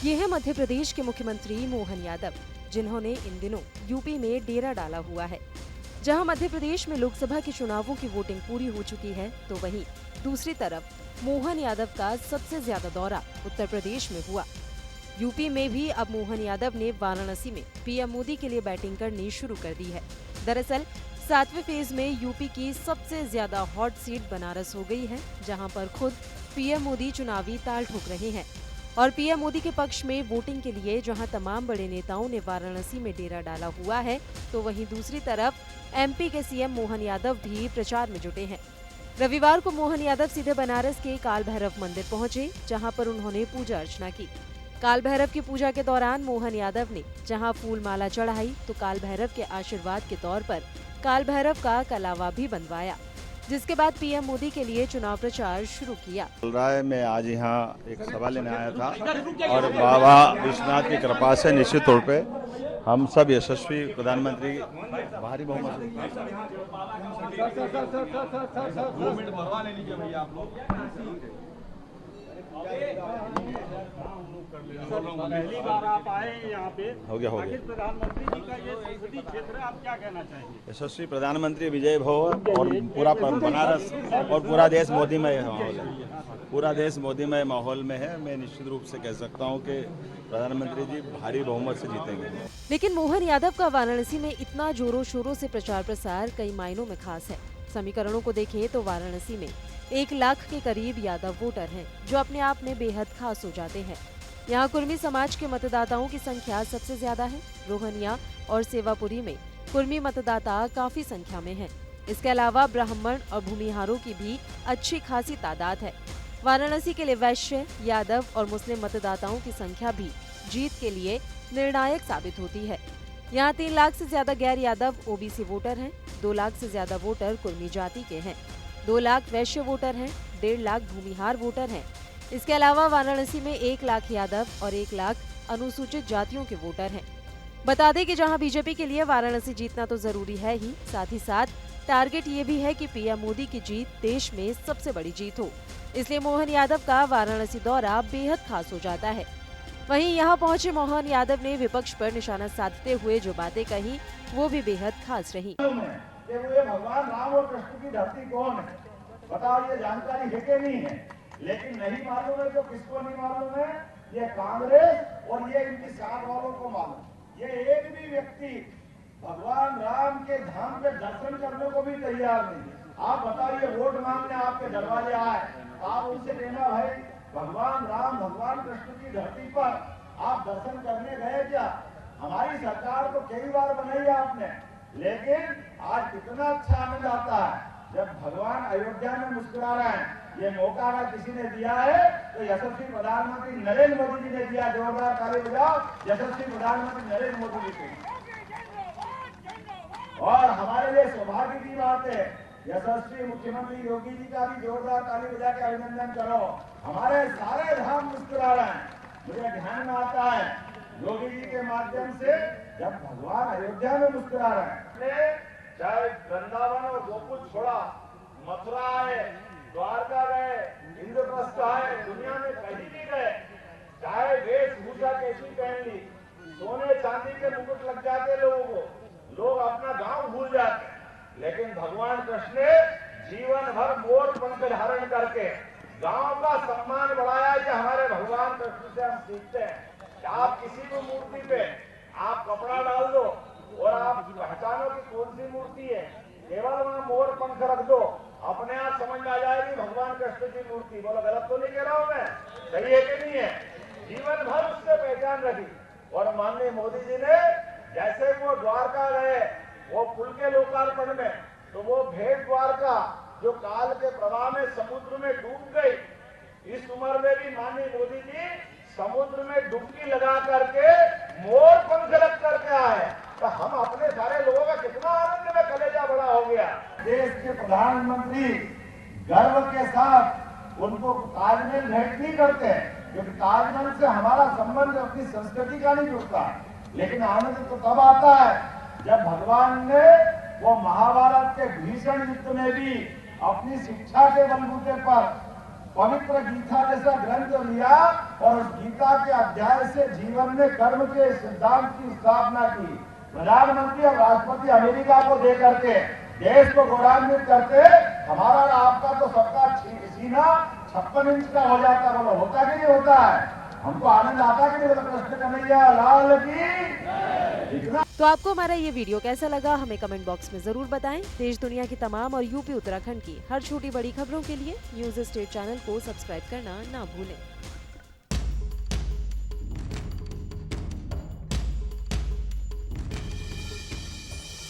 ये है मध्य प्रदेश के मुख्यमंत्री मोहन यादव, जिन्होंने इन दिनों यूपी में डेरा डाला हुआ है। जहां मध्य प्रदेश में लोकसभा के चुनावों की वोटिंग पूरी हो चुकी है, तो वहीं दूसरी तरफ मोहन यादव का सबसे ज्यादा दौरा उत्तर प्रदेश में हुआ। यूपी में भी अब मोहन यादव ने वाराणसी में पीएम मोदी के लिए बैटिंग करनी शुरू कर दी है। दरअसल 7वें फेज में यूपी की सबसे ज्यादा हॉट सीट बनारस हो गई है, जहां पर खुद पीएम मोदी चुनावी ताल ठोक रहे हैं। और पीएम मोदी के पक्ष में वोटिंग के लिए जहां तमाम बड़े नेताओं ने वाराणसी में डेरा डाला हुआ है, तो वहीं दूसरी तरफ एमपी के सीएम मोहन यादव भी प्रचार में जुटे हैं। रविवार को मोहन यादव सीधे बनारस के काल भैरव मंदिर पहुंचे, जहां पर उन्होंने पूजा अर्चना की। काल भैरव की पूजा के दौरान मोहन यादव ने जहां फूल माला चढ़ाई, तो काल भैरव के आशीर्वाद के तौर पर काल भैरव का कलावा भी बनवाया, जिसके बाद पीएम मोदी के लिए चुनाव प्रचार शुरू किया। मैं आज यहाँ एक सभा लेने आया था और बाबा विश्वनाथ की कृपा से निश्चित तौर पे हम सब यशस्वी प्रधानमंत्री भारी बहुमत पहली बार आप आए यहाँ पे, हो गया प्रधानमंत्री जी का ये संसदीय क्षेत्र है, आप क्या कहना चाहेंगे? यशस्वी प्रधानमंत्री विजय भव और पूरा बनारस और पूरा देश मोदीमय माहौल है। पूरा देश मोदीमय माहौल में है। मैं निश्चित रूप से कह सकता हूँ कि प्रधानमंत्री जी भारी बहुमत से जीतेंगे। लेकिन मोहन यादव का वाराणसी में इतना जोरों शोरों से प्रचार प्रसार कई मायनों में खास है। समीकरणों को देखें तो वाराणसी में 1 लाख के करीब यादव वोटर हैं, जो अपने आप में बेहद खास हो जाते हैं। यहाँ कुर्मी समाज के मतदाताओं की संख्या सबसे ज्यादा है। रोहनिया और सेवापुरी में कुर्मी मतदाता काफी संख्या में हैं। इसके अलावा ब्राह्मण और भूमिहारों की भी अच्छी खासी तादाद है। वाराणसी के लिए वैश्य, यादव और मुस्लिम मतदाताओं की संख्या भी जीत के लिए निर्णायक साबित होती है। यहाँ 3 लाख से ज्यादा गैर यादव ओबीसी वोटर हैं, 2 लाख से ज्यादा वोटर कुर्मी जाति के हैं, 2 लाख वैश्य वोटर हैं, 1.5 लाख भूमिहार वोटर हैं। इसके अलावा वाराणसी में 1 लाख यादव और 1 लाख अनुसूचित जातियों के वोटर हैं। बता दें कि जहां बीजेपी के लिए वाराणसी जीतना तो जरूरी है ही, साथ ही साथ टारगेट ये भी है कि पीएम मोदी की जीत देश में सबसे बड़ी जीत हो। इसलिए मोहन यादव का वाराणसी दौरा बेहद खास हो जाता है। वहीं यहां पहुंचे मोहन यादव ने विपक्ष पर निशाना साधते हुए जो बातें कही, वो भी बेहद खास रही। भगवान राम और कृष्ण की धरती कौन है, बताओ, ये जानकारी है कि नहीं है? लेकिन नहीं मालूम है तो किसको नहीं मालूम है? ये कांग्रेस और ये इनकी साथ वालों को मालूम। ये एक भी व्यक्ति भगवान राम के धाम पे दर्शन करने को भी तैयार नहीं। आप बताइए, वोट मांगने आपके दरवाजे आए, आप उनसे कहना, भाई भगवान राम भगवान कृष्ण की धरती पर आप दर्शन करने गए क्या? हमारी सरकार तो कई बार बनाई आपने, लेकिन आज कितना अच्छा आनंद आता है जब भगवान अयोध्या में मुस्कुरा रहे हैं। ये मौका अगर किसी ने दिया है तो यशस्वी प्रधानमंत्री नरेंद्र मोदी जी ने दिया। जोरदार ताली बजाओ यशस्वी प्रधानमंत्री नरेंद्र मोदी जी को। और हमारे लिए सौभाग्य की बात है, यशस्वी मुख्यमंत्री योगी जी का भी जोरदार ताली बजा के अभिनंदन करो। हमारे सारे धाम मुस्कुरा रहे हैं। मुझे ध्यान में आता है योगी जी के माध्यम से जब भगवान अयोध्या में मुस्कुरा रहे हैं, चाहे वृंदावन और गोकुल छोड़ा, मथुरा आए, द्वारका गए, इंद्रप्रस्थ आए, दुनिया में कहीं भी गए, चाहे वेशभूषा कैसी पहन ली, सोने चांदी के मुकुट लग जाते लोगों को, लोग अपना गांव भूल जाते, लेकिन भगवान कृष्ण ने जीवन भर मोर पंख धारण करके गांव का सम्मान बढ़ाया। कि हमारे भगवान कृष्ण से हम सीखते हैं कि आप किसी भी मूर्ति पे आप कपड़ा डाल दो और आप पहचानो कि कौन सी मूर्ति है, केवल वहां मोर पंख रख दो, अपने आप समझ में आ जाएगी भगवान कृष्ण की मूर्ति। बोलो, गलत तो नहीं कह रहा हूं मैं? सही है कि नहीं है? जीवन भर उससे पहचान रखी। और माननीय मोदी जी ने जैसे वो द्वारका गए, वो पुल के लोकार्पण में, तो वो भेंट द्वारका जो काल के प्रवाह में समुद्र में डूब गई, इस उम्र में भी माननीय मोदी जी समुद्र में डुबकी लगा करके मोर पंख रख करके आए। तो हम अपने सारे लोगों का कितना आनंद में कलेजा बड़ा हो गया। देश के प्रधानमंत्री गर्व के साथ उनको ताजमहल भेंट नहीं करते, क्योंकि ताजमहल से हमारा संबंध अपनी संस्कृति का नहीं जुड़ता। लेकिन आनंद तो तब आता है जब भगवान ने वो महाभारत के भीषण युद्ध में भी अपनी शिक्षा के बलबूते पर पवित्र गीता जैसा ग्रंथ लिया और उस गीता के अध्याय से जीवन में कर्म के सिद्धांत की स्थापना की। प्रधानमंत्री और राष्ट्रपति अमेरिका को दे करके देश को गौरवान्वित करते, हमारा और आपका तो सबका सीना 56 इंच का हो जाता। बोलो होता कि नहीं होता है? हमको आनंद आता कि नहीं? बोलो कृष्ण कन्हैया लाल की। इतना तो आपको हमारा ये वीडियो कैसा लगा हमें कमेंट बॉक्स में जरूर बताएं। देश दुनिया की तमाम और यूपी उत्तराखंड की हर छोटी बड़ी खबरों के लिए न्यूज़ स्टेट चैनल को सब्सक्राइब करना ना भूलें।